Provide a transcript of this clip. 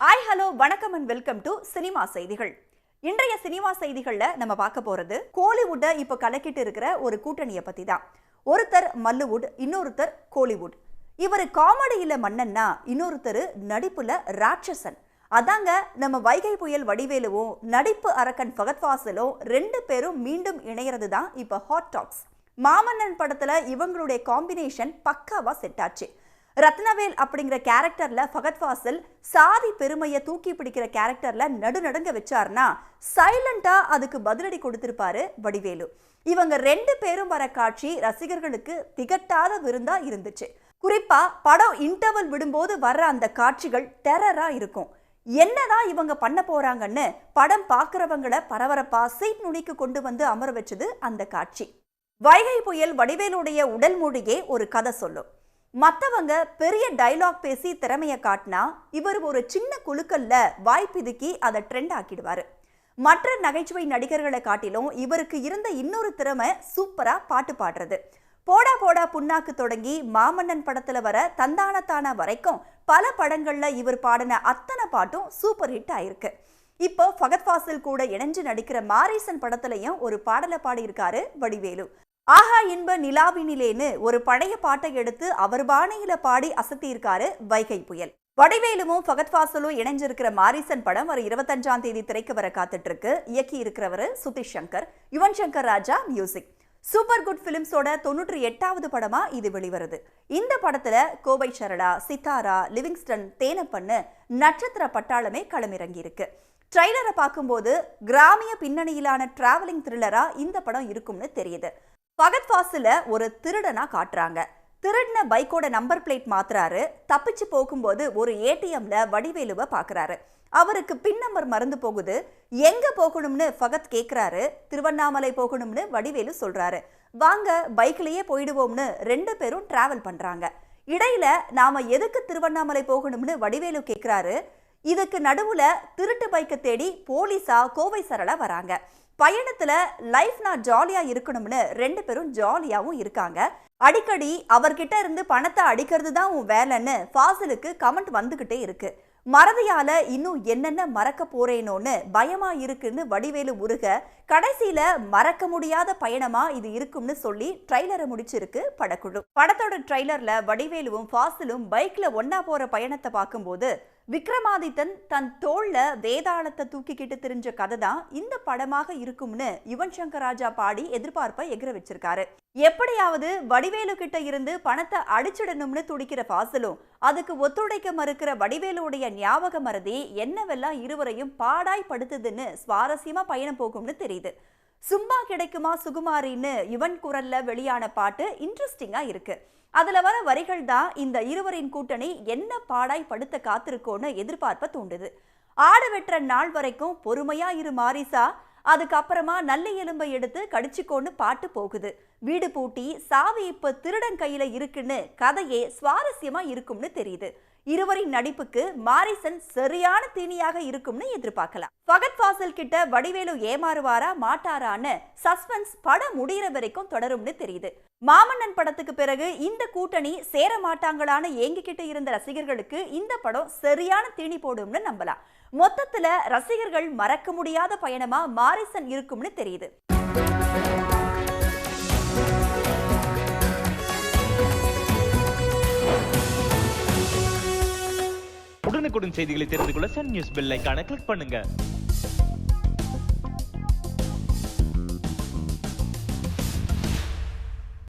Hi hello வணக்கம் and welcome to cinema செய்திகள். இன்றைய சினிமா செய்திகள்ல நம்ம பார்க்க போறது கோலிவுட் இப்ப கலக்கிட்டு இருக்கிற ஒரு கூட்டணியை பத்தி தான். ஒருத்தர் மல்லுவுட், இன்னொருத்தர் கோலிவுட். இவர் காமெடியில மன்னன்னா, இன்னொருத்தர் நடிப்புல ராட்சசன். அதாங்க நம்ம வைகை புயல் வடிவேலுவும் நடிப்பு அரக்கன் ஃபகத் ஃபாசிலும் ரெண்டு பேரும் மீண்டும் இணையறது தான் இப்ப ஹாட் டாக்ஸ். மாமன்னன் படத்துல இவங்களுடைய காம்பினேஷன் பக்காவா செட் ஆச்சு. ரத்னவேல் அப்படிங்கிற கேரக்டர்ல ஃபகத் ஃபாசில் சாதி பெருமையை தூக்கி பிடிக்கிற கேரக்டர்ல நடுநடுங்க வச்சார்னா, சைலண்டா அதுக்கு பதிலடி கொடுத்திருப்பாரு வடிவேலு. இவங்க ரெண்டு பேரும் வர காட்சி ரசிகர்களுக்கு திகட்டாத விருந்தா இருந்துச்சு. குறிப்பா படம் இன்டர்வல் விடும்போது வர்ற அந்த காட்சிகள் டெரரா இருக்கும். என்னதான் இவங்க பண்ண போறாங்கன்னு படம் பார்க்கிறவங்களை பரபரப்பா சீட் நுனிக்கு கொண்டு வந்து அமர வச்சது அந்த காட்சி. வைகை புயல் வடிவேலுடைய உடல் மொழியே ஒரு கதை சொல்லும். மற்றவங்க பெரிய டைலாக் பேசி திறமையை காட்டினா, இவர் ஒரு சின்ன குழுக்கல்ல வாய்ப்பிதுக்கி அதை ட்ரெண்ட் ஆக்கிடுவாரு. மற்ற நகைச்சுவை நடிகர்களை காட்டிலும் இவருக்கு இருந்த இன்னொரு திறமை சூப்பரா பாட்டு பாடுறது. போடா போடா புண்ணாக்கு தொடங்கி மாமன்னன் படத்துல வர தந்தானத்தானா வரைக்கும் பல படங்கள்ல இவர் பாடின அத்தனை பாட்டும் சூப்பர் ஹிட் ஆயிருக்கு. இப்போ ஃபகத் ஃபாசில் கூட இணைஞ்சு நடிக்கிற மாரீசன் படத்துலயும் ஒரு பாடலை பாடியிருக்காரு வடிவேலு. ஆஹா இன்ப நிலாவினிலேன்னு ஒரு பழைய பாட்டை எடுத்து அவர் பாணியில பாடி அசத்தியிருக்காரு வைகை புயல். வடிவேலுவும் ஃபகத் ஃபாசிலும் இணைஞ்சிருக்கிற மாரீசன் படம் வர 25ஆம் தேதி திரைக்கு வர காத்துட்டு இருக்கு. இயக்கி இருக்கிறவர் Sudhish Shankar, Yuvan Shankar Raja music. Super good பிலிம்ஸோட 98வது படமா இது வெளிவருது. இந்த படத்துல கோவை சரளா, சித்தாரா, லிவிங்ஸ்டன், தேனப்பன்னு நட்சத்திர பட்டாளமே களமிறங்கி இருக்கு. ட்ரைலரை பார்க்கும்போது கிராமிய பின்னணியிலான டிராவலிங் த்ரில்லரா இந்த படம் இருக்கும்னு தெரியுது. ஃபகத் ஃபாசில ஒரு திருடனா காட்டுறாங்க. திருடின பைக்கோட நம்பர் பிளேட் மாத்துறாரு. தப்பிச்சு போகும்போது ஒரு ஏடிஎம்ல வடிவேலுவை பாக்குறாரு. அவருக்கு பின் நம்பர் மறந்து போகுது. எங்க போகணும்னு ஃபகத் கேட்கிறாரு. திருவண்ணாமலை போகணும்னு வடிவேலு சொல்றாரு. வாங்க பைக்லயே போயிடுவோம்னு ரெண்டு பேரும் டிராவல் பண்றாங்க. இடையில நாம எதுக்கு திருவண்ணாமலை போகணும்னு வடிவேலு கேட்கிறாரு. இதுக்கு நடுவுல திருட்டு பைக்கை தேடி போலீஸா கோவை சரளா வராங்க. பயணத்துல லைஃப்னா ஜாலியா இருக்கணும்னு ரெண்டு பேரும் ஜாலியாவும் இருக்காங்க. அடிக்கடி அவர்கிட்ட இருந்து பணத்தை அடிக்கிறது தான் உன் வேலைன்னு ஃபாசிலுக்கு கமெண்ட் வந்துகிட்டே இருக்கு. மறதியால இன்னும் என்னென்ன மறக்க போறேனோன்னு பயமா இருக்குன்னு வடிவேலு உருக, கடைசியில மறக்க முடியாத பயணமா இது இருக்கும்னு சொல்லி ட்ரைலரை முடிச்சிருக்கு படக்குழு. படத்தோட ட்ரைலர்ல வடிவேலுவும் ஃபாசிலும் பைக்ல ஒன்னா போற பயணத்தை பார்க்கும்போது விக்ரமாதித்தன் தன் தோல்ல வேதாளத்தை தூக்கிக்கிட்டு திரிஞ்ச கதை தான் இந்த படமாக இருக்கும்னு யுவன் சங்கர் ராஜா பாடி எதிர்பார்ப்பை எகிர வச்சிருக்காரு. எப்படியாவது வடிவேலு கிட்ட இருந்து பணத்தை அடிச்சிடணும்னு துடிக்கிற ஃபாசிலும் அதுக்கு ஒத்துழைக்க மறுக்கிற வடிவேலுடைய ஞாபக மறதி என்னவெல்லாம் இருவரையும் பாடாய் படுத்துதுன்னு சுவாரஸ்யமா பயணம் போகும்னு தெரியுது. சும்மா கிடைக்குமா சுகுமாரின்னு யுவன் குரல்ல வெளியான பாட்டு இன்ட்ரெஸ்டிங்கா இருக்கு. அதுல வர வரிகள் தான் இந்த இருவரின் கூட்டணி என்ன பாடாய் படுத்த காத்திருக்கோன்னு எதிர்பார்ப்ப தூண்டுது. ஆடு வெட்டுற நாள் வரைக்கும் பொறுமையா இரு மாரிசா, அதுக்கப்புறமா நல்ல எலும்பை எடுத்து கடிச்சுக்கோன்னு பாட்டு போகுது. வீடு பூட்டி சாவி இப்ப திருடன் கையில இருக்குன்னு கதையே சுவாரஸ்யமா இருக்கும்னு தெரியுது. இருவரின் நடிப்புக்கு மாரிசன் சரியான தீனியாக இருக்கும்னு எதிர்பார்க்கலாம். ஃபகத் ஃபாசில் கிட்ட வடிவேலு ஏமாறுவாரா மாட்டாரான்னு சஸ்பென்ஸ் படம் முடிகிற வரைக்கும் தொடரும்னு தெரியுது. மாமன்னன் படத்துக்கு பிறகு இந்த கூட்டணி சேர மாட்டாங்களான்னு ஏங்கிக்கிட்டு இருந்த ரசிகர்களுக்கு இந்த படம் சரியான தீனி போடும்னு நம்பலாம். மொத்தத்துல ரசிகர்கள் மறக்க முடியாத பயணமா மாரிசன் இருக்கும்னு தெரியுது. உடனுக்குடன் செய்திகளை தெரிந்து கொள்ள சன் நியூஸ் பெல் ஐகானை கிளிக் பண்ணுங்க.